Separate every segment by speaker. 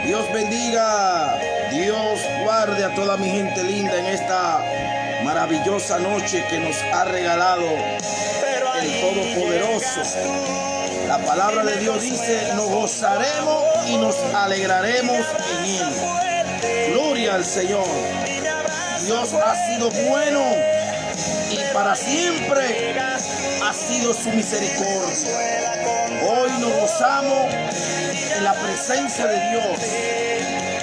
Speaker 1: Dios bendiga, Dios guarde a toda mi gente linda en esta maravillosa noche que nos ha regalado el Todopoderoso. La palabra de Dios dice: nos gozaremos y nos alegraremos en Él. Gloria al Señor. Dios ha sido bueno y para siempre ha sido su misericordia. Hoy nos gozamos en la presencia de Dios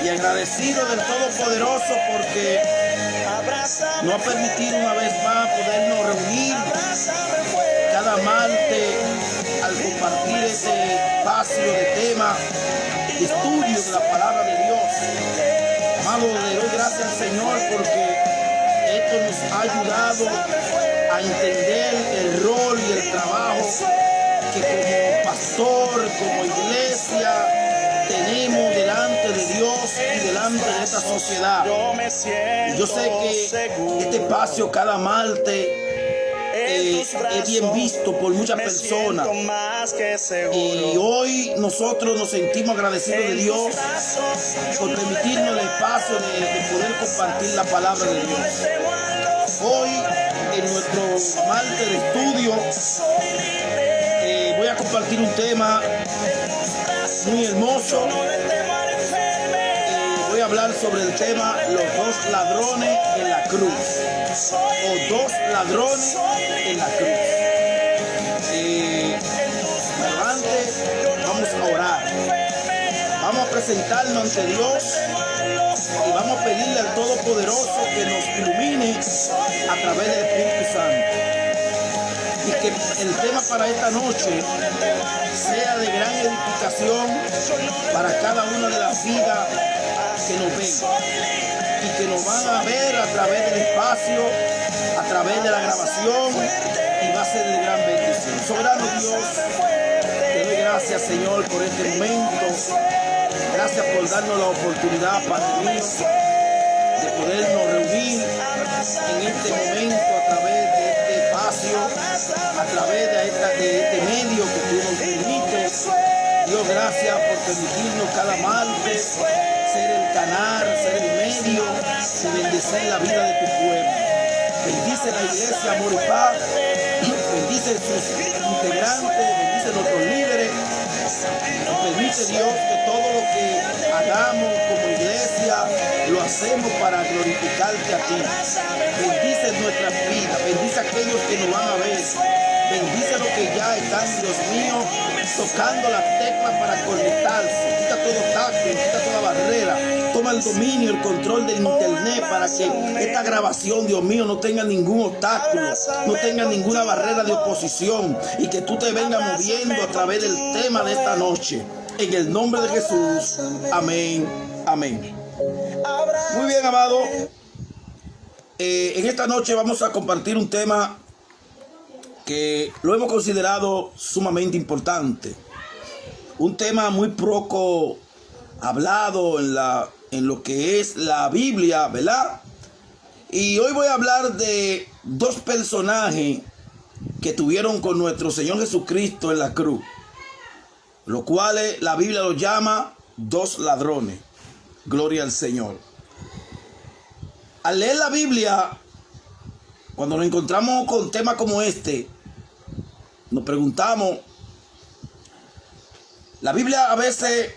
Speaker 1: y agradecido del Todopoderoso porque nos ha permitido una vez más podernos reunir cada martes al compartir este espacio de tema de estudio de la palabra de Dios. Amado, le doy gracias al Señor porque esto nos ha ayudado a entender el rol y el trabajo que como pastor, como iglesia, tenemos delante de Dios y delante de esta sociedad. Yo sé que este espacio cada martes es bien visto por muchas personas, y hoy nosotros nos sentimos agradecidos de Dios por permitirnos el espacio de poder compartir la palabra de Dios. Hoy en nuestro martes de estudio voy a compartir un tema muy hermoso. Voy a hablar sobre el tema los dos ladrones en la cruz, o dos ladrones en la cruz. Pero antes vamos a orar, vamos a presentarnos ante Dios y vamos a pedirle al Todopoderoso que nos ilumine a través del Espíritu Santo, y que el tema para esta noche sea de gran edificación para cada una de las vidas que nos ven y que nos van a ver a través del espacio, a través de la grabación, y va a ser de gran bendición. Soberano Dios, te doy gracias, Señor, por este momento. Gracias por darnos la oportunidad, Padre mío, de podernos reunir en este momento a través de este espacio, a través de este medio que tú nos permites. Dios, gracias por permitirnos cada martes ser el canal, ser el medio y bendecir la vida de tu pueblo. Bendice la iglesia Amor y Paz, bendice sus integrantes, bendice nuestros líderes. Nos permite, Dios, que todo lo que hagamos como iglesia lo hacemos para glorificarte a ti. Bendice nuestras vidas, bendice a aquellos que nos van a ver. Bendice los que ya están, Dios mío, tocando las teclas para conectarse. Quita todo obstáculo, quita toda barrera. Toma el dominio, el control del internet para que esta grabación, Dios mío, no tenga ningún obstáculo, no tenga ninguna barrera de oposición, y que tú te vengas moviendo a través del tema de esta noche. En el nombre de Jesús. Amén. Amén. Muy bien, amado. En esta noche vamos a compartir un tema que lo hemos considerado sumamente importante. Un tema muy poco hablado en lo que es la Biblia, ¿verdad? Y hoy voy a hablar de dos personajes que tuvieron con nuestro Señor Jesucristo en la cruz, los cuales la Biblia los llama dos ladrones. Gloria al Señor. Al leer la Biblia, cuando nos encontramos con temas como este, nos preguntamos, la Biblia a veces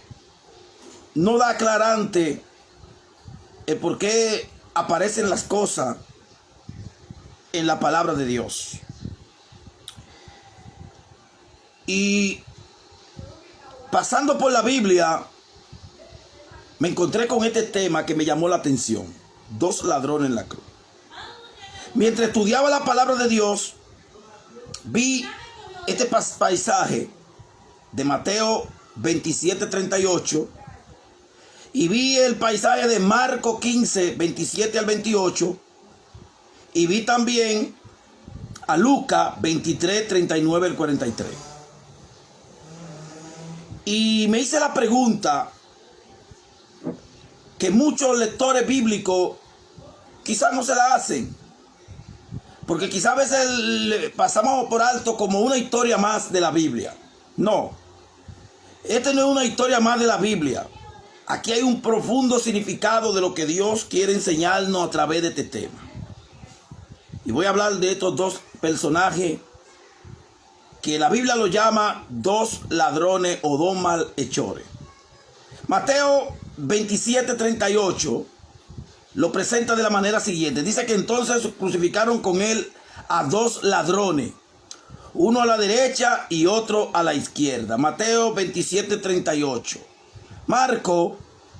Speaker 1: no da aclarante el por qué aparecen las cosas en la palabra de Dios. Y pasando por la Biblia, me encontré con este tema que me llamó la atención: dos ladrones en la cruz. Mientras estudiaba la palabra de Dios, vi este paisaje de Mateo 27:38, y vi el paisaje de Marcos 15, 27 al 28, y vi también a Lucas 23, 39 al 43. Y me hice la pregunta que muchos lectores bíblicos quizás no se la hacen, porque quizás a veces pasamos por alto como una historia más de la Biblia. No, esta no es una historia más de la Biblia. Aquí hay un profundo significado de lo que Dios quiere enseñarnos a través de este tema. Y voy a hablar de estos dos personajes que la Biblia lo llama dos ladrones o dos malhechores. Mateo 27:38 lo presenta de la manera siguiente. Dice que entonces crucificaron con él a dos ladrones, uno a la derecha y otro a la izquierda. Mateo 27:38. Marco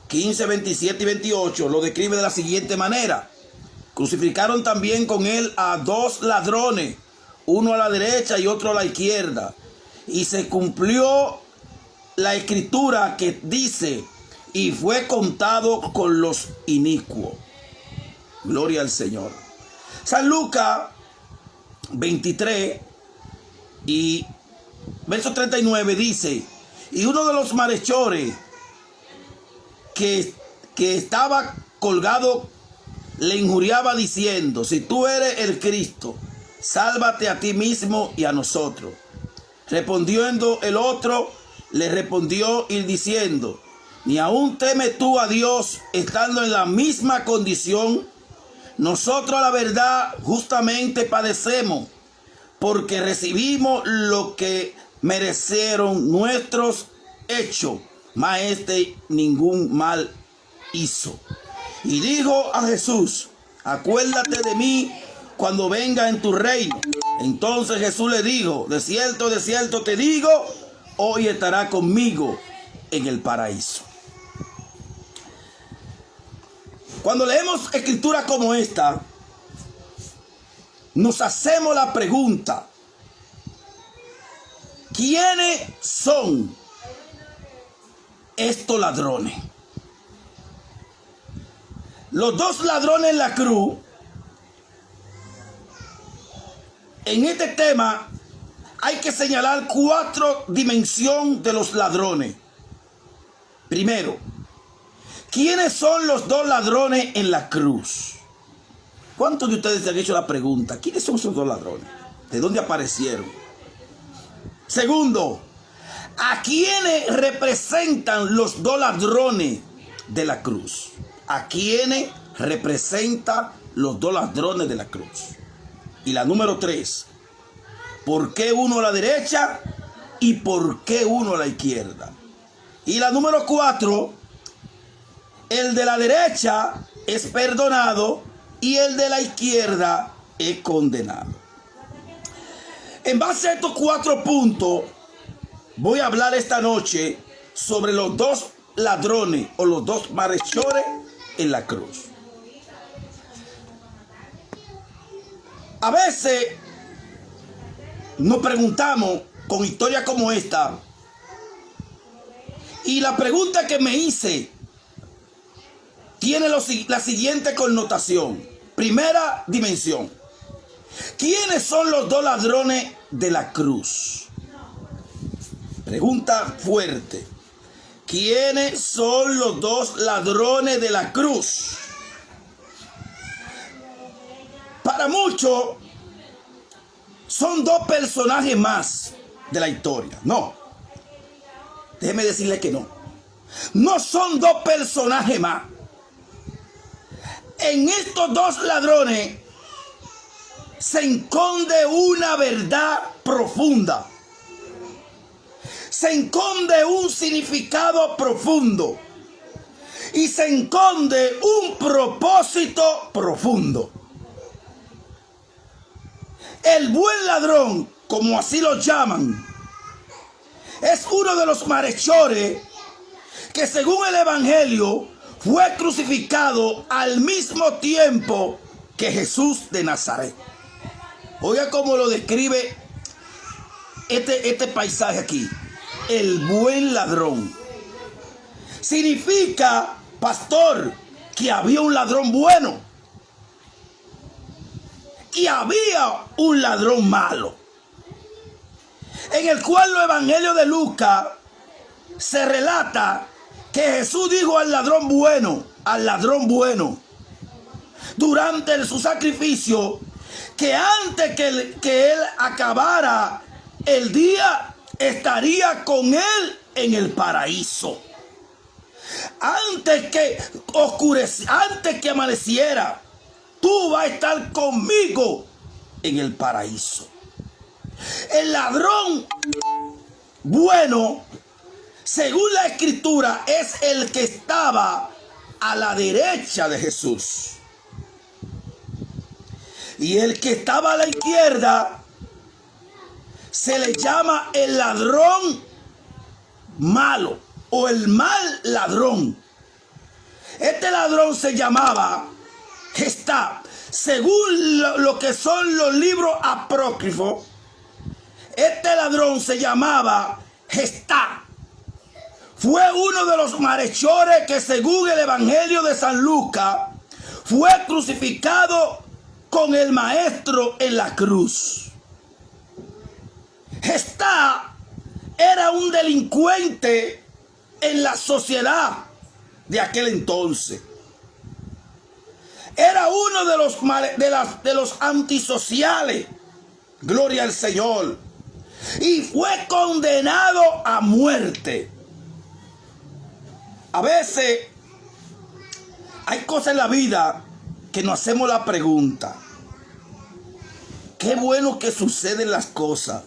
Speaker 1: 15, 27 y 28 lo describe de la siguiente manera. Crucificaron también con él a dos ladrones, uno a la derecha y otro a la izquierda. Y se cumplió la escritura que dice, y fue contado con los inicuos. Gloria al Señor. San Lucas 23 y verso 39 dice, y uno de los malhechores que estaba colgado le injuriaba diciendo, si tú eres el Cristo, sálvate a ti mismo y a nosotros. Respondiendo el otro, le respondió y diciendo, ni aún temes tú a Dios estando en la misma condición. Nosotros a la verdad justamente padecemos, porque recibimos lo que merecieron nuestros hechos, mas este ningún mal hizo. Y dijo a Jesús, acuérdate de mí cuando venga en tu reino. Entonces Jesús le dijo, de cierto te digo, hoy estará conmigo en el paraíso. Cuando leemos escrituras como esta, nos hacemos la pregunta, ¿quiénes son estos ladrones? Los dos ladrones en la cruz. En este tema hay que señalar 4 dimensiones de los ladrones. Primero, ¿quiénes son los dos ladrones en la cruz? ¿Cuántos de ustedes se han hecho la pregunta? ¿Quiénes son esos dos ladrones? ¿De dónde aparecieron? Segundo, ¿a quiénes representan los dos ladrones de la cruz? ¿A quiénes representan los dos ladrones de la cruz? Y la número 3, ¿por qué uno a la derecha y por qué uno a la izquierda? Y la número 4, el de la derecha es perdonado y el de la izquierda es condenado. En base a estos 4 puntos, voy a hablar esta noche sobre los dos ladrones o los dos malhechores en la cruz. A veces nos preguntamos con historias como esta, y la pregunta que me hice tiene la siguiente connotación. Primera dimensión, ¿quiénes son los dos ladrones de la cruz? Pregunta fuerte. ¿Quiénes son los dos ladrones de la cruz? Para muchos son dos personajes más de la historia. No, déjeme decirle que no. No son dos personajes más. En estos dos ladrones se esconde una verdad profunda. Se esconde un significado profundo. Y se esconde un propósito profundo. El buen ladrón, como así lo llaman, es uno de los malhechores que según el Evangelio fue crucificado al mismo tiempo que Jesús de Nazaret. Oiga cómo lo describe este paisaje aquí. El buen ladrón. Significa, pastor, que había un ladrón bueno y había un ladrón malo. En el cual los evangelios de Lucas se relata que Jesús dijo al ladrón bueno, durante su sacrificio, que antes que él acabara el día, estaría con él en el paraíso. antes que amaneciera, tú vas a estar conmigo en el paraíso. El ladrón bueno, según la escritura, es el que estaba a la derecha de Jesús. Y el que estaba a la izquierda se le llama el ladrón malo o el mal ladrón. Este ladrón se llamaba Gestá. Según lo que son los libros apócrifos, este ladrón se llamaba Gestá. Fue uno de los malhechores que, según el Evangelio de San Lucas, fue crucificado con el maestro en la cruz. Gestá era un delincuente en la sociedad de aquel entonces. Era uno de los antisociales. Gloria al Señor. Y fue condenado a muerte. A veces hay cosas en la vida que nos hacemos la pregunta: qué bueno que suceden las cosas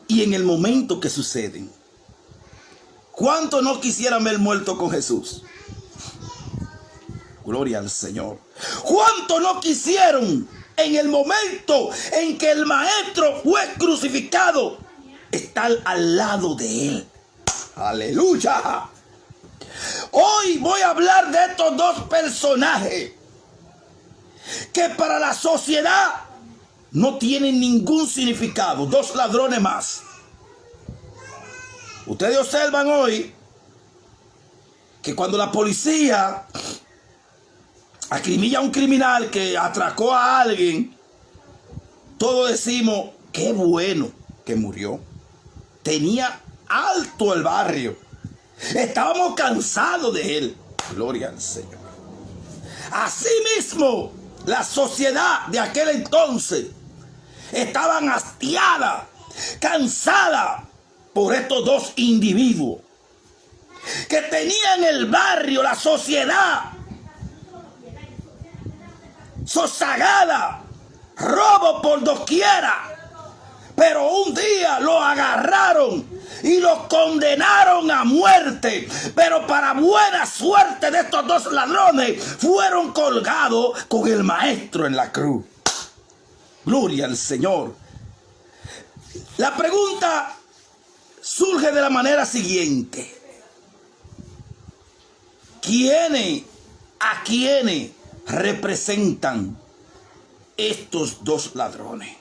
Speaker 1: y en el momento que suceden. ¿Cuántos no quisieran ver muerto con Jesús? Gloria al Señor. ¿Cuántos no quisieron en el momento en que el maestro fue crucificado estar al lado de él? Aleluya. Hoy voy a hablar de estos dos personajes que para la sociedad no tienen ningún significado. Dos ladrones más. Ustedes observan hoy que cuando la policía acribilla a un criminal que atracó a alguien, todos decimos: qué bueno que murió. Tenía alto el barrio. Estábamos cansados de él. Gloria al Señor. Asimismo, la sociedad de aquel entonces estaban hastiadas, cansadas por estos dos individuos que tenían el barrio, la sociedad sosagada, robo por doquiera. Pero un día lo agarraron y lo condenaron a muerte. Pero para buena suerte de estos dos ladrones, fueron colgados con el maestro en la cruz. Gloria al Señor. La pregunta surge de la manera siguiente: ¿a quiénes representan estos dos ladrones?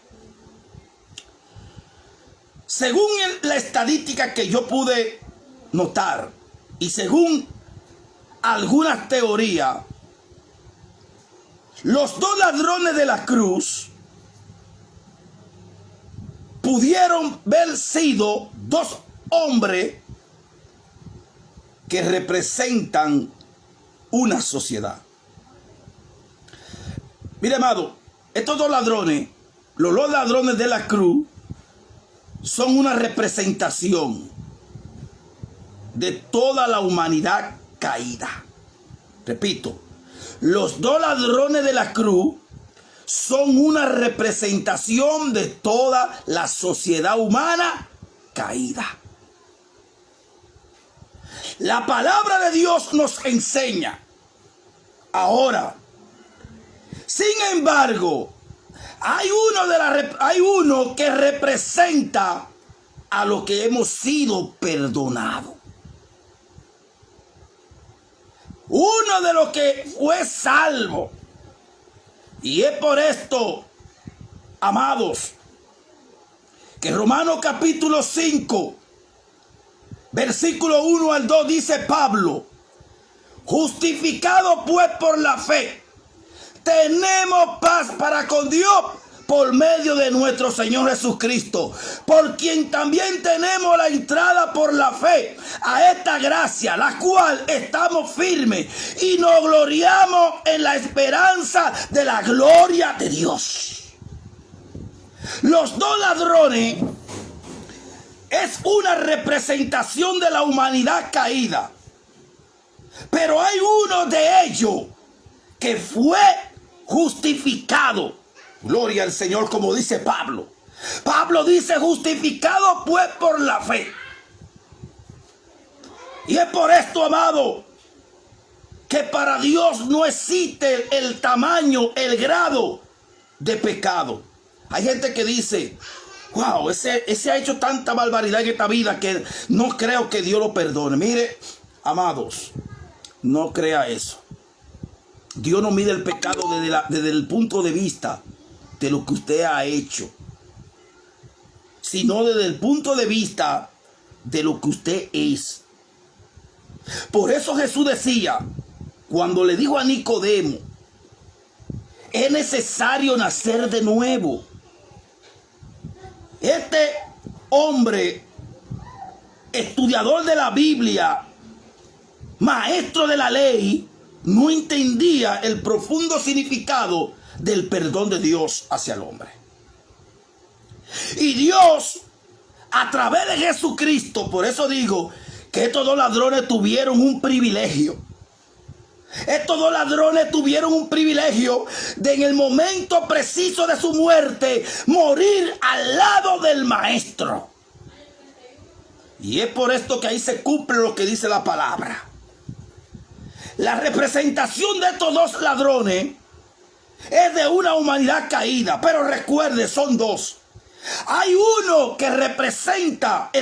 Speaker 1: Según la estadística que yo pude notar y según algunas teorías, los dos ladrones de la cruz pudieron haber sido dos hombres que representan una sociedad. Mire, amado, estos dos ladrones, los dos ladrones de la cruz, son una representación de toda la humanidad caída. Repito, los dos ladrones de la cruz son una representación de toda la sociedad humana caída. La palabra de Dios nos enseña. Ahora, sin embargo, hay uno que representa a lo que hemos sido perdonados. Uno de los que fue salvo. Y es por esto, amados, que Romanos capítulo 5, versículo 1 al 2 dice Pablo: justificado pues por la fe, tenemos paz para con Dios por medio de nuestro Señor Jesucristo, por quien también tenemos la entrada por la fe a esta gracia, la cual estamos firmes y nos gloriamos en la esperanza de la gloria de Dios. Los dos ladrones es una representación de la humanidad caída. Pero hay uno de ellos que fue justificado. Gloria al Señor, como dice Pablo. Pablo dice: justificado pues por la fe. Y es por esto, amado, que para Dios no existe el tamaño, el grado de pecado. Hay gente que dice: wow, ese ha hecho tanta barbaridad en esta vida que no creo que Dios lo perdone. Mire, amados, no crea eso. Dios no mide el pecado desde el punto de vista de lo que usted ha hecho, sino desde el punto de vista de lo que usted es. Por eso Jesús decía, cuando le dijo a Nicodemo: es necesario nacer de nuevo. Este hombre, estudiador de la Biblia, maestro de la ley, no entendía el profundo significado del perdón de Dios hacia el hombre. Y Dios, a través de Jesucristo, por eso digo que estos dos ladrones tuvieron un privilegio. Estos dos ladrones tuvieron un privilegio de, en el momento preciso de su muerte, morir al lado del maestro. Y es por esto que ahí se cumple lo que dice la palabra. La representación de estos dos ladrones es de una humanidad caída. Pero recuerde, son dos. Hay uno que representa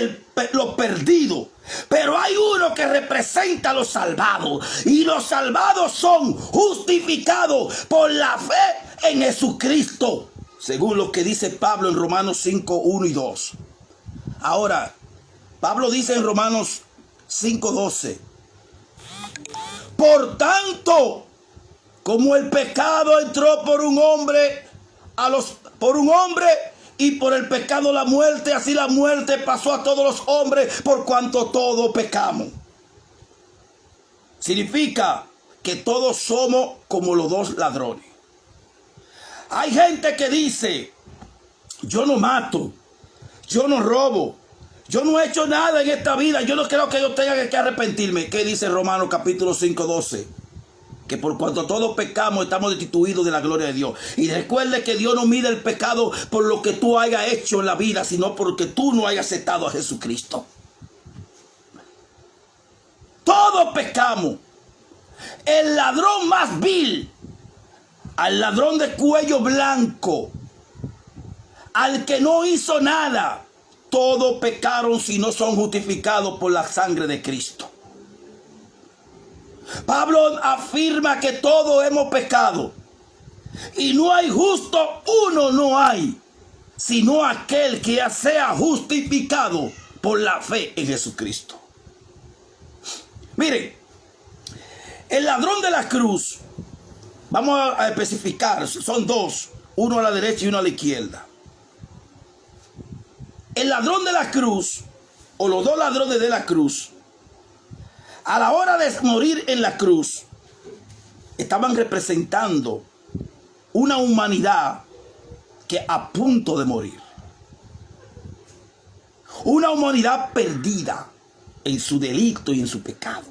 Speaker 1: lo perdido, pero hay uno que representa a los salvados. Y los salvados son justificados por la fe en Jesucristo, según lo que dice Pablo en Romanos 5, 1 y 2. Ahora, Pablo dice en Romanos 5, 12: por tanto, como el pecado entró por un hombre, y por el pecado la muerte, así la muerte pasó a todos los hombres, por cuanto todos pecamos. Significa que todos somos como los dos ladrones. Hay gente que dice: yo no mato, yo no robo, yo no he hecho nada en esta vida, yo no creo que yo tenga que arrepentirme. ¿Qué dice Romanos capítulo 5, 12? Que por cuanto todos pecamos, estamos destituidos de la gloria de Dios. Y recuerde que Dios no mide el pecado por lo que tú hayas hecho en la vida, sino porque tú no hayas aceptado a Jesucristo. Todos pecamos. El ladrón más vil, al ladrón de cuello blanco, al que no hizo nada, todos pecaron si no son justificados por la sangre de Cristo. Pablo afirma que todos hemos pecado y no hay justo, uno no hay, sino aquel que sea justificado por la fe en Jesucristo. Miren, el ladrón de la cruz, vamos a especificar, son dos, uno a la derecha y uno a la izquierda. El ladrón de la cruz, o los dos ladrones de la cruz, a la hora de morir en la cruz, estaban representando una humanidad que a punto de morir. Una humanidad perdida en su delito y en su pecado.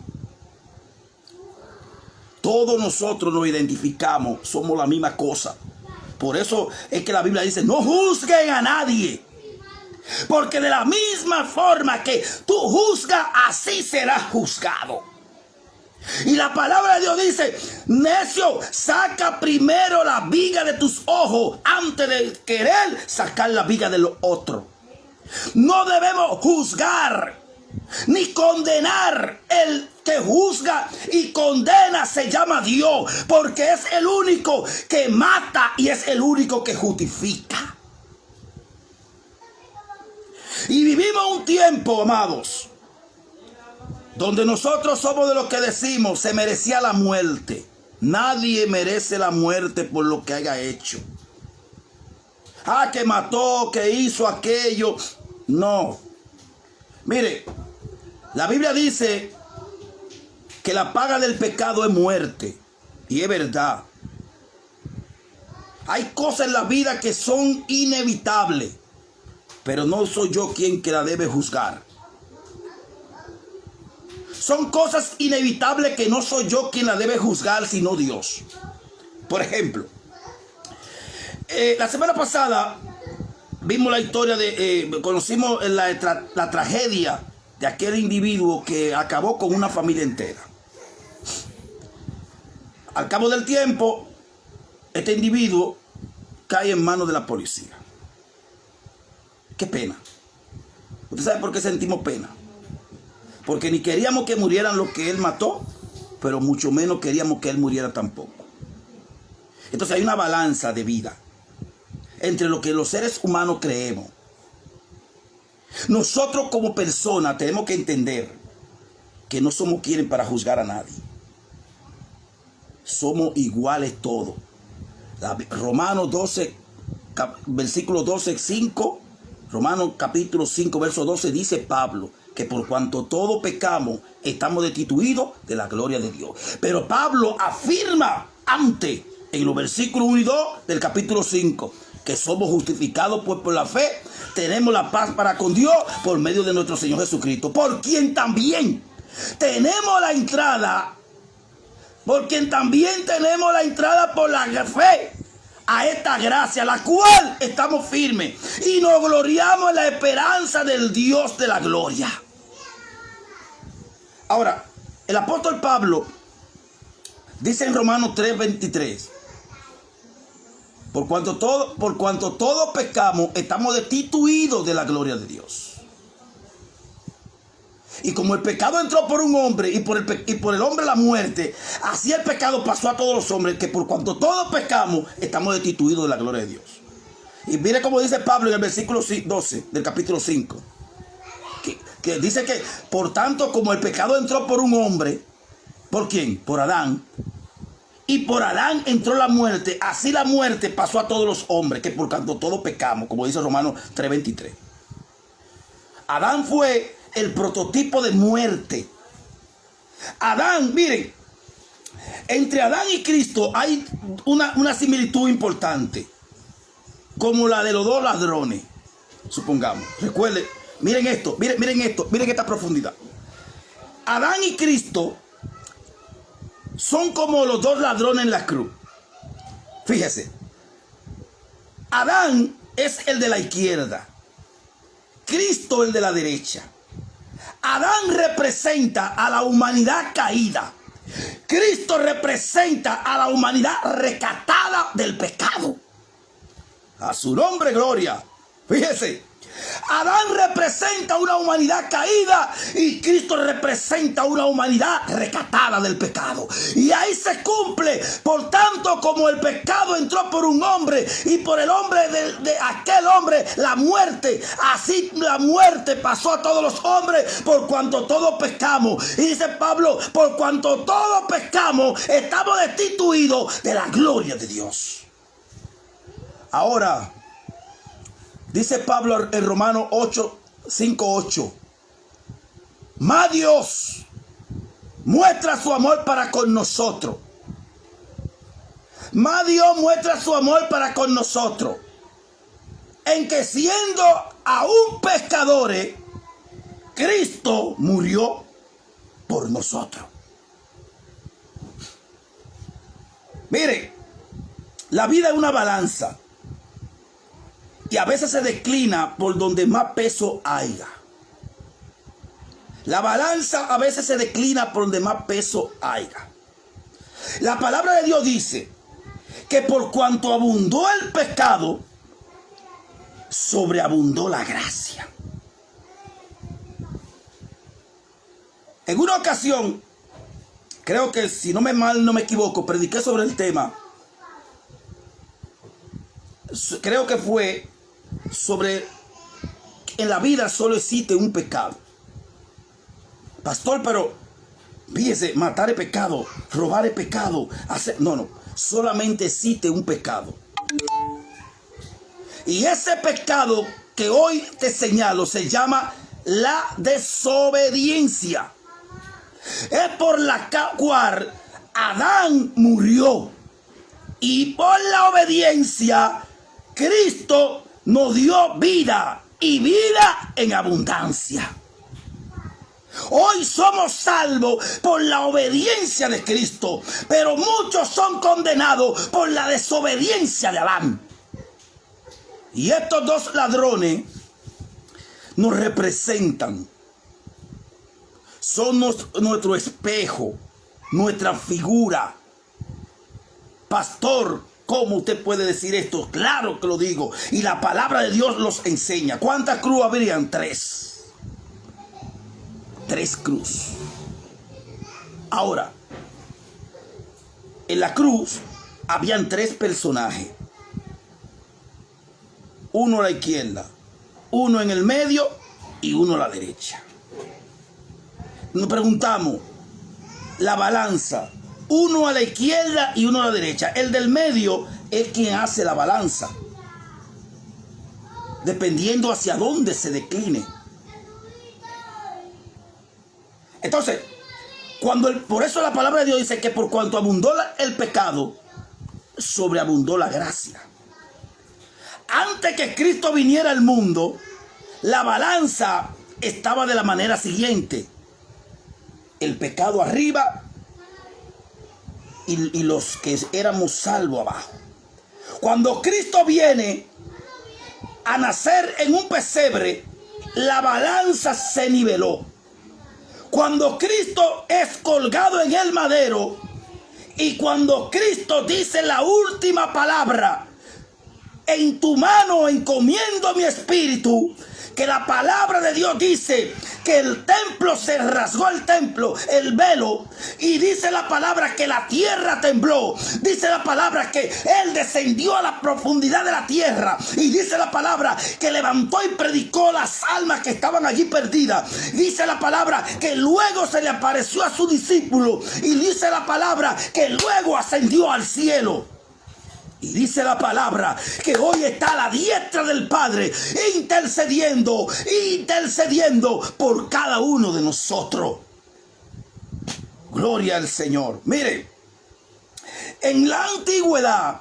Speaker 1: Todos nosotros nos identificamos, somos la misma cosa. Por eso es que la Biblia dice: no juzguen a nadie, porque de la misma forma que tú juzgas, así serás juzgado. Y la palabra de Dios dice: necio, saca primero la viga de tus ojos antes de querer sacar la viga de los otros. No debemos juzgar ni condenar. El que juzga y condena se llama Dios, porque es el único que mata y es el único que justifica. Y vivimos un tiempo, amados, donde nosotros somos de los que decimos: se merecía la muerte. Nadie merece la muerte por lo que haya hecho. Que mató, que hizo aquello. No. Mire, la Biblia dice que la paga del pecado es muerte. Y es verdad. Hay cosas en la vida que son inevitables, pero no soy yo quien que la debe juzgar. Son cosas inevitables que no soy yo quien las debe juzgar, sino Dios. Por ejemplo, la semana pasada vimos la historia conocimos la tragedia de aquel individuo que acabó con una familia entera. Al cabo del tiempo, este individuo cae en manos de la policía. Qué pena. ¿Usted sabe por qué sentimos pena? Porque ni queríamos que murieran los que él mató, pero mucho menos queríamos que él muriera tampoco. Entonces hay una balanza de vida entre lo que los seres humanos creemos. Nosotros como personas tenemos que entender que no somos quienes para juzgar a nadie. Somos iguales todos. Romanos 12, versículo 12, 5. Romanos capítulo 5, verso 12 dice Pablo que por cuanto todos pecamos, estamos destituidos de la gloria de Dios. Pero Pablo afirma antes, en los versículos 1 y 2 del capítulo 5, que somos justificados pues por la fe, tenemos la paz para con Dios por medio de nuestro Señor Jesucristo, por quien también tenemos la entrada, por la fe a esta gracia, la cual estamos firmes y nos gloriamos en la esperanza del Dios de la gloria. Ahora, el apóstol Pablo dice en Romanos 3:23, por cuanto todos pecamos, estamos destituidos de la gloria de Dios. Y como el pecado entró por un hombre y por el hombre la muerte, así el pecado pasó a todos los hombres, que por cuanto todos pecamos, estamos destituidos de la gloria de Dios. Y mire cómo dice Pablo en el versículo 12 del capítulo 5. Que dice que, por tanto, como el pecado entró por un hombre, ¿por quién? Por Adán. Y por Adán entró la muerte, así la muerte pasó a todos los hombres, que por cuanto todos pecamos, como dice Romanos 3:23. Adán fue el prototipo de muerte. Adán, miren, entre Adán y Cristo hay una similitud importante, como la de los dos ladrones, supongamos. Recuerden, miren esto, miren esta profundidad. Adán y Cristo son como los dos ladrones en la cruz. Fíjese, Adán es el de la izquierda, Cristo el de la derecha. Adán representa a la humanidad caída. Cristo representa a la humanidad rescatada del pecado. A su nombre, gloria. Fíjese, Adán representa una humanidad caída y Cristo representa una humanidad rescatada del pecado. Y ahí se cumple. Por tanto, como el pecado entró por un hombre y por el hombre de aquel hombre la muerte, así la muerte pasó a todos los hombres por cuanto todos pecamos. Y dice Pablo, por cuanto todos pecamos, estamos destituidos de la gloria de Dios. Ahora, dice Pablo en Romanos 5:8. Mas Dios muestra su amor para con nosotros. Mas Dios muestra su amor para con nosotros, en que siendo aún pecadores, Cristo murió por nosotros. Mire, la vida es una balanza. Y a veces se declina por donde más peso haya. La balanza a veces se declina por donde más peso haya. La palabra de Dios dice que por cuanto abundó el pecado, sobreabundó la gracia. En una ocasión, creo que si no me equivoco, prediqué sobre el tema. Creo que fue sobre en la vida solo existe un pecado. Pastor, pero fíjese, matar es pecado, robar es pecado, no, solamente existe un pecado. Y ese pecado que hoy te señalo se llama la desobediencia. Es por la cual Adán murió, y por la obediencia Cristo nos dio vida y vida en abundancia. Hoy somos salvos por la obediencia de Cristo, pero muchos son condenados por la desobediencia de Adán. Y estos dos ladrones nos representan. Son nuestro espejo, nuestra figura. Pastor, ¿cómo usted puede decir esto? Claro que lo digo. Y la palabra de Dios los enseña. ¿Cuántas cruces habrían? 3. 3 cruces. Ahora, en la cruz habían 3 personajes. Uno a la izquierda, uno en el medio y uno a la derecha. Nos preguntamos, la balanza, uno a la izquierda y uno a la derecha. El del medio es quien hace la balanza, dependiendo hacia dónde se decline. Entonces, por eso la palabra de Dios dice que por cuanto abundó el pecado, sobreabundó la gracia. Antes que Cristo viniera al mundo, la balanza estaba de la manera siguiente: el pecado arriba y los que éramos salvos abajo. Cuando Cristo viene a nacer en un pesebre, la balanza se niveló. Cuando Cristo es colgado en el madero y cuando Cristo dice la última palabra: en tu mano encomiendo mi espíritu, que la palabra de Dios dice que el templo se rasgó, el velo, y dice la palabra que la tierra tembló. Dice la palabra que Él descendió a la profundidad de la tierra, y dice la palabra que levantó y predicó las almas que estaban allí perdidas. Dice la palabra que luego se le apareció a su discípulo, y dice la palabra que luego ascendió al cielo. Y dice la palabra que hoy está a la diestra del Padre, intercediendo por cada uno de nosotros. Gloria al Señor. Mire, en la antigüedad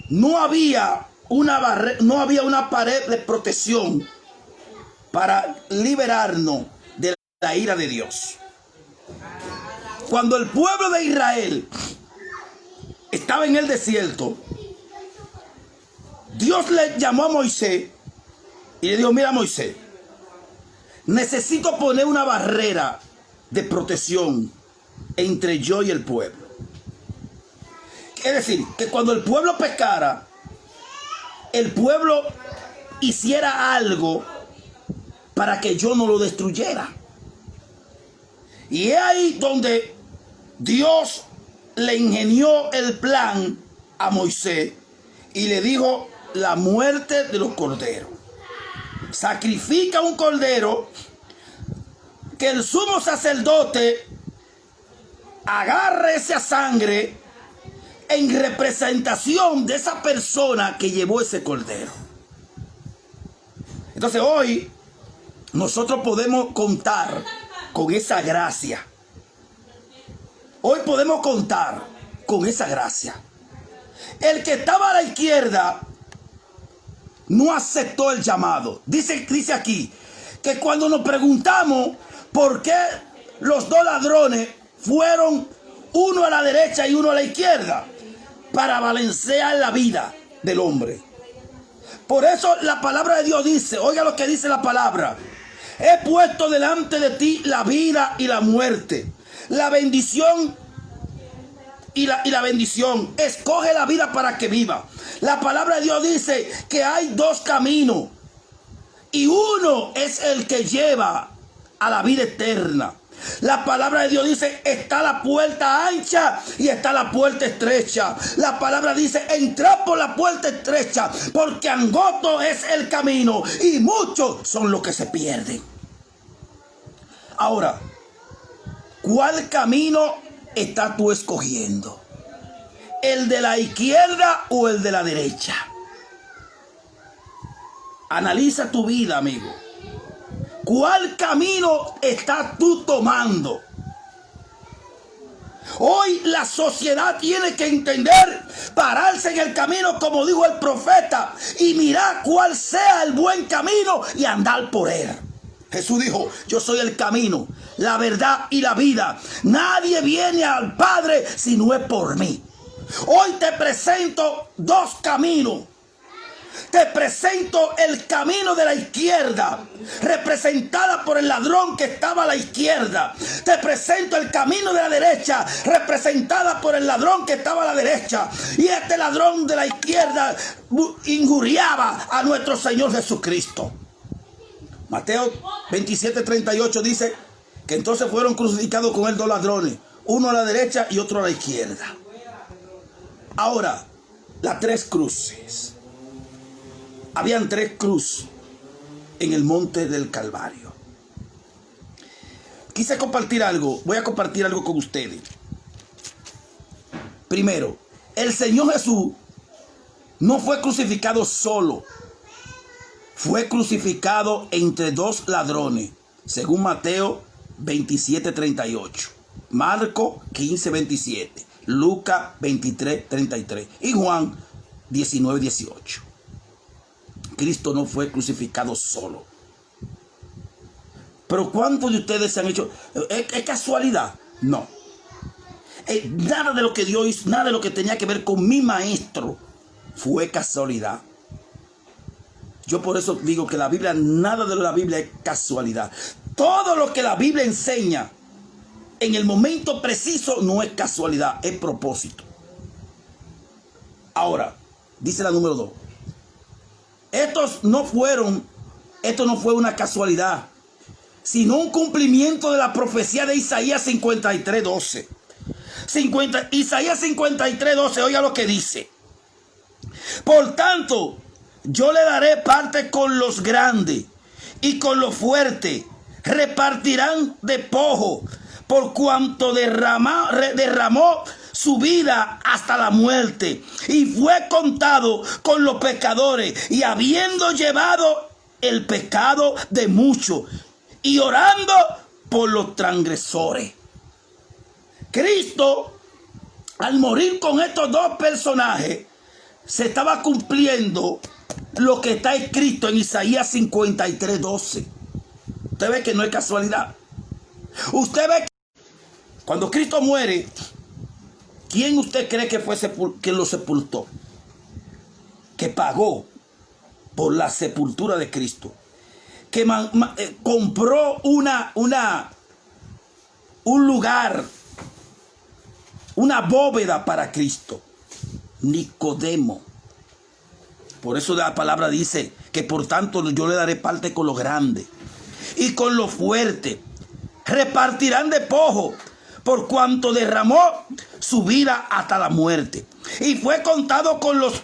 Speaker 1: no había una pared de protección para liberarnos de la ira de Dios. Cuando el pueblo de Israel estaba en el desierto, Dios le llamó a Moisés y le dijo: mira, Moisés, necesito poner una barrera de protección entre yo y el pueblo. Es decir, que cuando el pueblo pecara, el pueblo hiciera algo para que yo no lo destruyera. Y es ahí donde Dios le ingenió el plan a Moisés y le dijo: la muerte de los corderos. Sacrifica un cordero, que el sumo sacerdote agarre esa sangre en representación de esa persona que llevó ese cordero. Entonces hoy nosotros podemos contar con esa gracia. Hoy podemos contar con esa gracia. El que estaba a la izquierda no aceptó el llamado. Dice aquí que cuando nos preguntamos por qué los dos ladrones fueron uno a la derecha y uno a la izquierda, para balancear la vida del hombre. Por eso la palabra de Dios dice, oiga lo que dice la palabra: he puesto delante de ti la vida y la muerte, la bendición y la bendición. Escoge la vida para que viva. La palabra de Dios dice que hay dos caminos y uno es el que lleva a la vida eterna. La palabra de Dios dice: está la puerta ancha y está la puerta estrecha. La palabra dice: entrad por la puerta estrecha, porque angosto es el camino y muchos son los que se pierden. Ahora, ¿cuál camino estás tú escogiendo? ¿El de la izquierda o el de la derecha? Analiza tu vida, amigo. ¿Cuál camino estás tú tomando? Hoy la sociedad tiene que entender, pararse en el camino, como dijo el profeta, y mirar cuál sea el buen camino y andar por él. Jesús dijo, yo soy el camino, la verdad y la vida. Nadie viene al Padre si no es por mí. Hoy te presento dos caminos. Te presento el camino de la izquierda, representada por el ladrón que estaba a la izquierda. Te presento el camino de la derecha, representada por el ladrón que estaba a la derecha. Y este ladrón de la izquierda injuriaba a nuestro Señor Jesucristo. Mateo 27:38 dice que entonces fueron crucificados con él dos ladrones, uno a la derecha y otro a la izquierda. Ahora, las tres cruces. Habían tres cruces en el monte del Calvario. Quise compartir algo, voy a compartir algo con ustedes. Primero, el Señor Jesús no fue crucificado solo. Fue crucificado entre dos ladrones, según Mateo 27:38, Marco 15:27, Lucas 23:33 y Juan 19:18. Cristo no fue crucificado solo. Pero ¿cuántos de ustedes se han hecho? ¿Es casualidad? No. Nada de lo que Dios hizo, nada de lo que tenía que ver con mi maestro fue casualidad. Yo por eso digo que la Biblia, nada de la Biblia es casualidad. Todo lo que la Biblia enseña en el momento preciso no es casualidad, es propósito. Ahora, dice la número 2. Esto no fue una casualidad, sino un cumplimiento de la profecía de Isaías 53:12. Isaías 53:12, oiga lo que dice. Por tanto, yo le daré parte con los grandes y con los fuertes. Repartirán despojo por cuanto derramó su vida hasta la muerte y fue contado con los pecadores, y habiendo llevado el pecado de muchos y orando por los transgresores. Cristo, al morir con estos dos personajes, se estaba cumpliendo lo que está escrito en Isaías 53:12. Usted ve que no es casualidad. Usted ve que cuando Cristo muere, ¿quién usted cree que fue quien lo sepultó? Que pagó por la sepultura de Cristo. Que compró un lugar, una bóveda para Cristo. Nicodemo. Por eso la palabra dice que por tanto yo le daré parte con los grandes y con los fuertes. Repartirán despojo por cuanto derramó su vida hasta la muerte. Y fue contado con los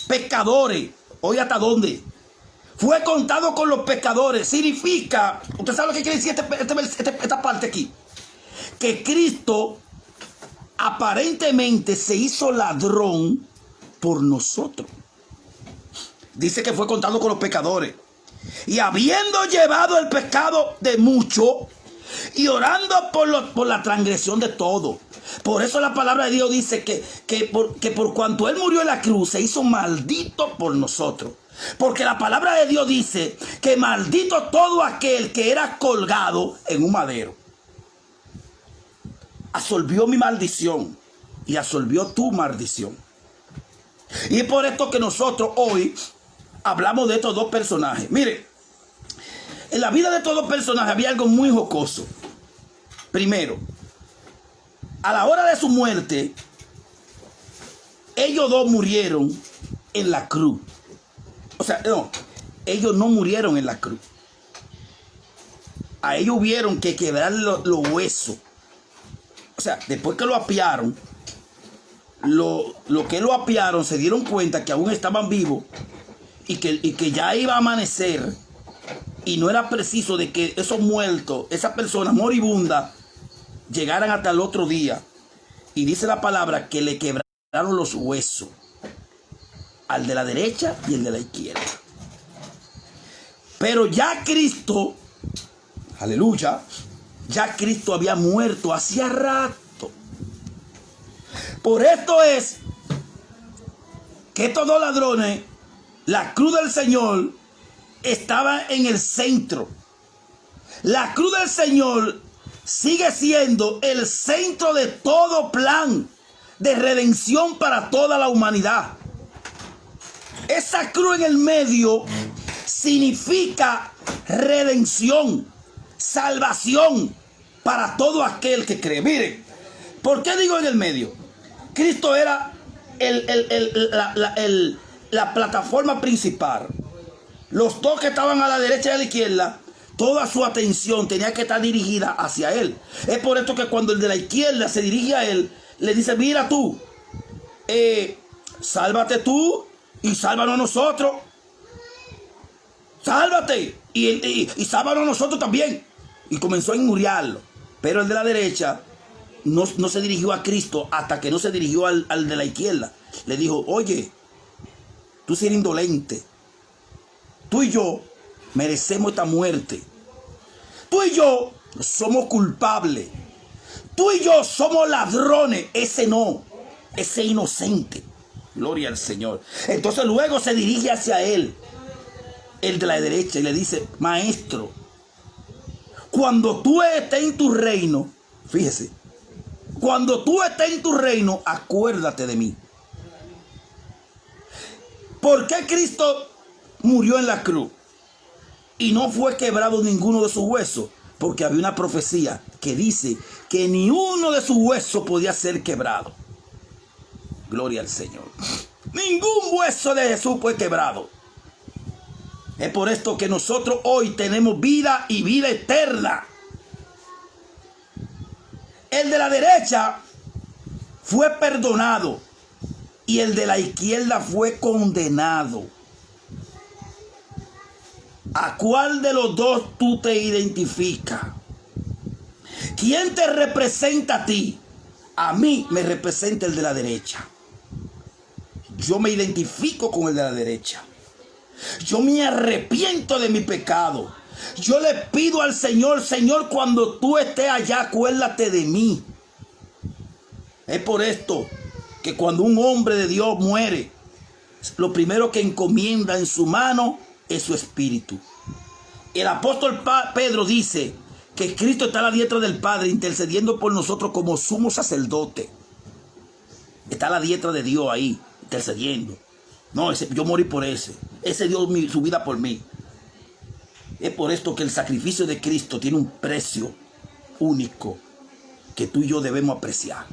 Speaker 1: pecadores. Oye, ¿hasta dónde? Fue contado con los pecadores. Significa, ¿usted sabe lo que quiere decir esta parte aquí? Que Cristo aparentemente se hizo ladrón por nosotros. Dice que fue contado con los pecadores. Y habiendo llevado el pecado de muchos y orando por la transgresión de todos. Por eso la palabra de Dios dice que por cuanto Él murió en la cruz, se hizo maldito por nosotros. Porque la palabra de Dios dice que maldito todo aquel que era colgado en un madero. Absorbió mi maldición y absorbió tu maldición. Y es por esto que nosotros hoy hablamos de estos dos personajes. Mire, en la vida de estos dos personajes había algo muy jocoso. Primero, a la hora de su muerte, ellos dos murieron en la cruz. O sea, no, ellos no murieron en la cruz. A ellos hubieron que quebrar los huesos. O sea, después que lo apiaron, lo que lo apiaron, se dieron cuenta que aún estaban vivos y que ya iba a amanecer. Y no era preciso de que esos muertos, esas personas moribundas, llegaran hasta el otro día. Y dice la palabra que le quebraron los huesos al de la derecha y el de la izquierda. Pero ya Cristo, aleluya, ya Cristo había muerto hacía rato. Por esto es que estos dos ladrones, la cruz del Señor estaba en el centro. La cruz del Señor sigue siendo el centro de todo plan de redención para toda la humanidad. Esa cruz en el medio significa redención, salvación para todo aquel que cree. Miren, ¿por qué digo en el medio? Cristo era la plataforma principal. Los dos que estaban a la derecha y a la izquierda, toda su atención tenía que estar dirigida hacia él. Es por esto que cuando el de la izquierda se dirige a él, le dice: mira tú, sálvate tú y sálvanos a nosotros. Sálvate y sálvanos a nosotros también. Y comenzó a injuriarlo. Pero el de la derecha no se dirigió a Cristo hasta que no se dirigió al de la izquierda. Le dijo: oye, tú si eres indolente, tú y yo merecemos esta muerte. Tú y yo somos culpables. Tú y yo somos ladrones. Ese no, ese inocente. Gloria al Señor. Entonces luego se dirige hacia él, el de la derecha, y le dice: maestro, cuando tú estés en tu reino, fíjese, cuando tú estés en tu reino, acuérdate de mí. ¿Por qué Cristo murió en la cruz y no fue quebrado ninguno de sus huesos? Porque había una profecía que dice que ni uno de sus huesos podía ser quebrado. Gloria al Señor. Ningún hueso de Jesús fue quebrado. Es por esto que nosotros hoy tenemos vida y vida eterna. El de la derecha fue perdonado y el de la izquierda fue condenado. ¿A cuál de los dos tú te identificas? ¿Quién te representa a ti? A mí me representa el de la derecha. Yo me identifico con el de la derecha. Yo me arrepiento de mi pecado. Yo le pido al Señor: Señor, cuando tú estés allá, acuérdate de mí. Es por esto que cuando un hombre de Dios muere, lo primero que encomienda en su mano es su espíritu. El apóstol Pedro dice que Cristo está a la diestra del Padre intercediendo por nosotros como sumo sacerdote. Está a la diestra de Dios ahí intercediendo. No, yo morí por ese. Ese dio su vida por mí. Es por esto que el sacrificio de Cristo tiene un precio único que tú y yo debemos apreciar.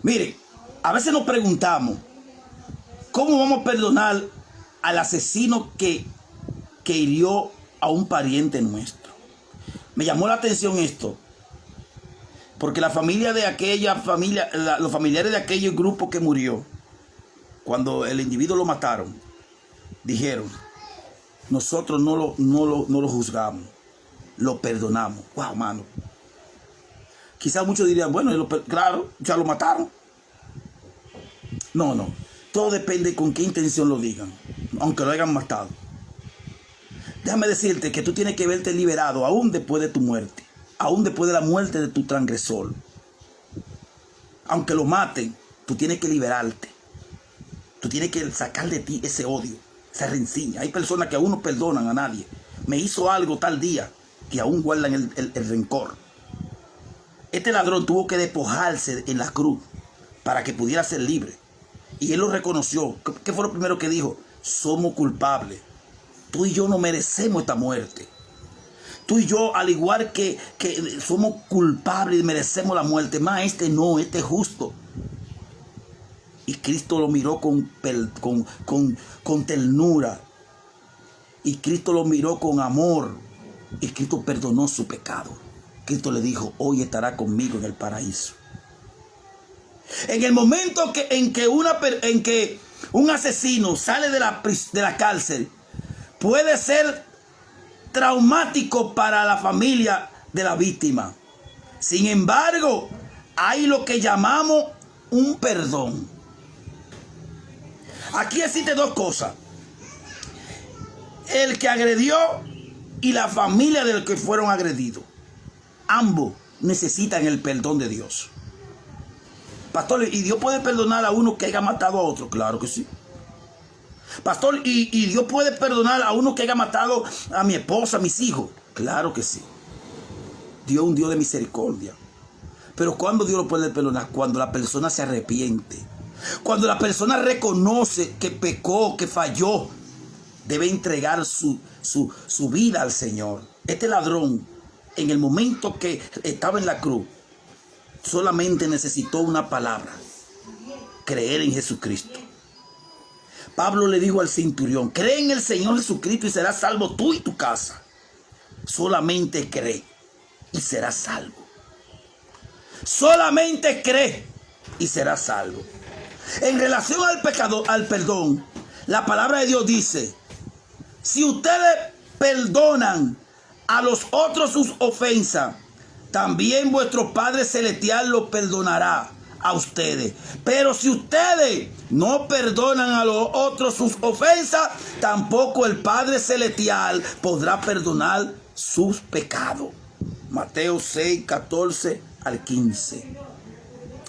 Speaker 1: Miren, a veces nos preguntamos: ¿cómo vamos a perdonar al asesino que hirió a un pariente nuestro? Me llamó la atención esto, porque la familia de aquella familia, los familiares de aquel grupo que murió, cuando el individuo lo mataron, dijeron: nosotros no lo juzgamos, lo perdonamos. Wow, mano. Quizás muchos dirían: bueno, claro, ya lo mataron. No. Todo depende con qué intención lo digan, aunque lo hayan matado. Déjame decirte que tú tienes que verte liberado aún después de tu muerte, aún después de la muerte de tu transgresor. Aunque lo maten, tú tienes que liberarte. Tú tienes que sacar de ti ese odio, esa rencilla. Hay personas que aún no perdonan a nadie. Me hizo algo tal día, que aún guardan el rencor. Este ladrón tuvo que despojarse en la cruz para que pudiera ser libre. Y él lo reconoció. ¿Qué fue lo primero que dijo? Somos culpables. Tú y yo no merecemos esta muerte. Tú y yo, al igual que somos culpables y merecemos la muerte, más este no, este es justo. Y Cristo lo miró con ternura. Y Cristo lo miró con amor. Y Cristo perdonó su pecado. Cristo le dijo: hoy estará conmigo en el paraíso. En el momento en que un asesino sale de la cárcel, puede ser traumático para la familia de la víctima. Sin embargo, hay lo que llamamos un perdón. Aquí existen dos cosas: el que agredió y la familia del que fueron agredidos. Ambos necesitan el perdón de Dios. Pastor, ¿y Dios puede perdonar a uno que haya matado a otro? Claro que sí. Pastor, ¿y Dios puede perdonar a uno que haya matado a mi esposa, a mis hijos? Claro que sí. Dios es un Dios de misericordia. Pero ¿cuándo Dios lo puede perdonar? Cuando la persona se arrepiente. Cuando la persona reconoce que pecó, que falló, debe entregar su vida al Señor. Este ladrón, en el momento que estaba en la cruz, solamente necesitó una palabra: creer en Jesucristo. Pablo le dijo al centurión: cree en el Señor Jesucristo y serás salvo tú y tu casa. Solamente cree y serás salvo. Solamente cree y serás salvo. En relación al pecado, al perdón, la palabra de Dios dice: si ustedes perdonan a los otros sus ofensas, también vuestro Padre Celestial lo perdonará a ustedes. Pero si ustedes no perdonan a los otros sus ofensas, tampoco el Padre Celestial podrá perdonar sus pecados. Mateo 6, 14 al 15.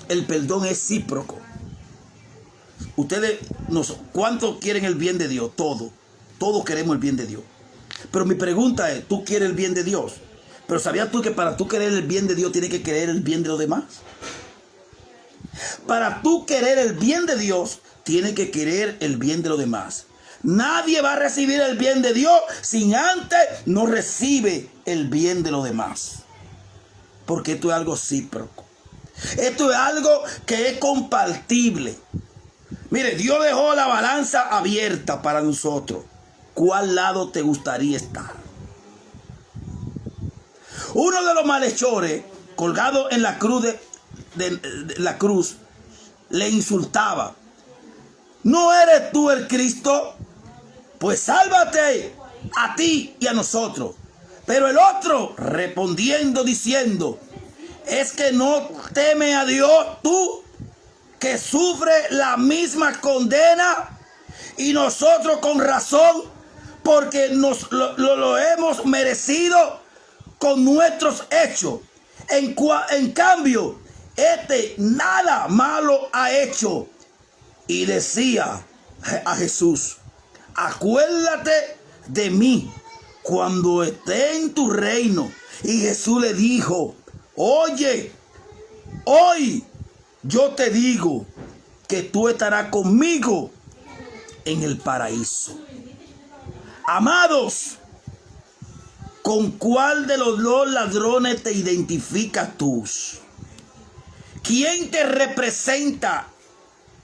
Speaker 1: El perdón es recíproco. Ustedes, ¿cuántos quieren el bien de Dios? Todos queremos el bien de Dios. Pero mi pregunta es: ¿tú quieres el bien de Dios? Pero ¿sabías tú que para tú querer el bien de Dios tienes que querer el bien de los demás? Para tú querer el bien de Dios tienes que querer el bien de los demás. Nadie va a recibir el bien de Dios sin antes no recibe el bien de los demás. Porque esto es algo recíproco. Esto es algo que es compartible. Mire, Dios dejó la balanza abierta para nosotros. ¿Cuál lado te gustaría estar? Uno de los malhechores, colgado en la cruz la cruz, le insultaba: ¿no eres tú el Cristo? Pues sálvate a ti y a nosotros. Pero el otro, respondiendo, diciendo: ¿es que no teme a Dios tú, que sufre la misma condena? Y nosotros con razón, porque lo hemos merecido con nuestros hechos. En cambio, este nada malo ha hecho. Y decía a Jesús: acuérdate de mí cuando esté en tu reino. Y Jesús le dijo: oye, hoy yo te digo que tú estarás conmigo en el paraíso. Amados, ¿con cuál de los dos ladrones te identificas tú? ¿Quién te representa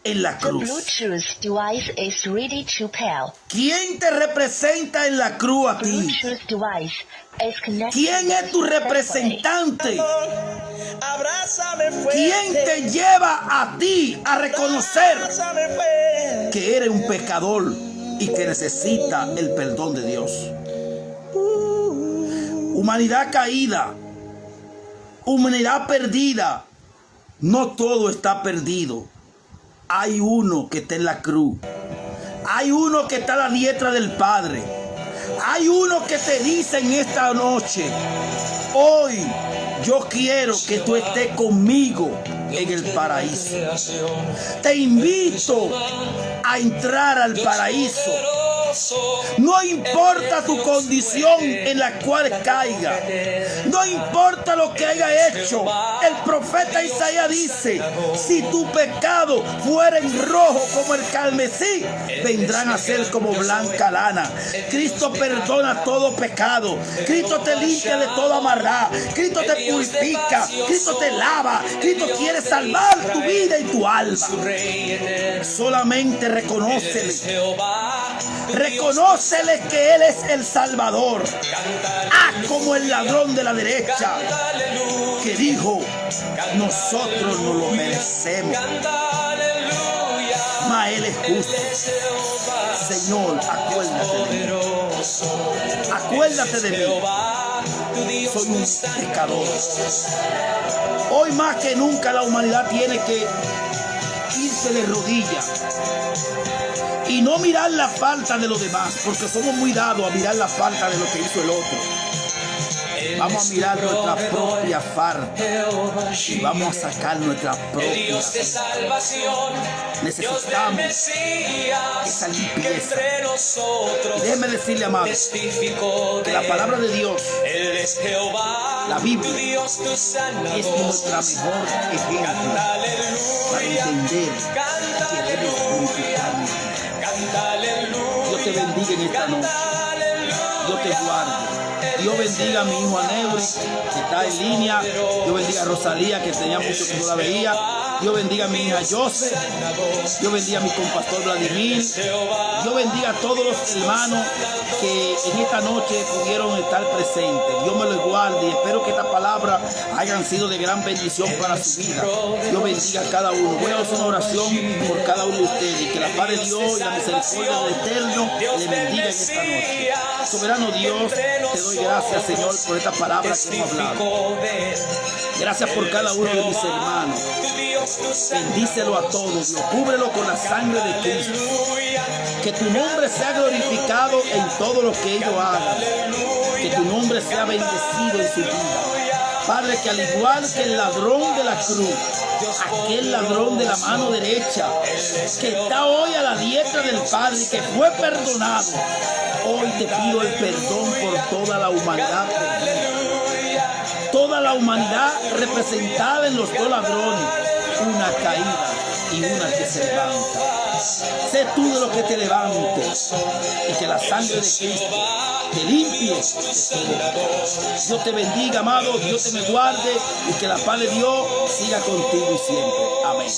Speaker 1: en la cruz?
Speaker 2: The Bluetooth device is ready to pair.
Speaker 1: ¿Quién te representa en la cruz a ti?
Speaker 2: Bluetooth device is connected.
Speaker 1: ¿Quién es tu representante? ¿Quién te lleva a ti a reconocer que eres un pecador y que necesita el perdón de Dios? Humanidad caída, humanidad perdida. No todo está perdido. Hay uno que está en la cruz. Hay uno que está a la diestra del Padre. Hay uno que te dice en esta noche: hoy yo quiero que tú estés conmigo en el paraíso. Te invito a entrar al paraíso. No importa tu condición en la cual caiga. No importa lo que haya hecho. El profeta Isaías dice: si tu pecado fuera en rojo como el carmesí, vendrán a ser como blanca lana. Cristo perdona todo pecado. Cristo te limpia de toda maldad. Cristo te purifica. Cristo te lava. Cristo quiere salvar tu vida y tu alma. Solamente reconócele. Reconócele que Él es el Salvador. Como el ladrón de la derecha, que dijo: nosotros no lo merecemos, mas Él es justo. Señor, acuérdate de mí. Acuérdate de mí. Soy un pecador. Hoy más que nunca la humanidad tiene que irse de rodillas y no mirar la falta de los demás, porque somos muy dados a mirar la falta de lo que hizo el otro. Vamos a mirar nuestra propia falta y vamos a sacar nuestra propia. Necesitamos esa limpieza. Y déjeme decirle, amado, que la palabra de Dios, la Biblia, es nuestra mejor ejemplo para entender que debemos glorificarnos. Dios te bendiga en esta noche. Dios te guarde. Dios bendiga a mi hijo Aneuri, que está en línea. Dios bendiga a Rosalía, que tenía mucho que no la veía. Dios bendiga a mi hija José. Dios bendiga a mi compastor Vladimir. Dios bendiga a todos los hermanos que en esta noche pudieron estar presentes. Dios me los guarde y espero que estas palabras hayan sido de gran bendición para su vida. Dios bendiga a cada uno. Voy a hacer una oración por cada uno de ustedes. Y que la paz de Dios y la misericordia del Eterno le bendiga en esta noche. Soberano Dios, te doy gracias, Señor, por esta palabra que hemos hablado. Gracias por cada uno de mis hermanos. Bendícelo a todos, Dios. Cúbrelo con la sangre de Cristo. Que tu nombre sea glorificado en todo lo que ellos hagan. Que tu nombre sea bendecido en su vida. Padre, que al igual que el ladrón de la cruz, aquel ladrón de la mano derecha, que está hoy a la diestra del Padre y que fue perdonado, hoy te pido el perdón por toda la humanidad perdida. Toda la humanidad representada en los dos ladrones, una caída y una que se levanta. Sé tú de los que te levantes y que la sangre de Cristo te limpie de todo. Dios te bendiga, amado. Dios te me guarde y que la paz de Dios siga contigo y siempre. Amén.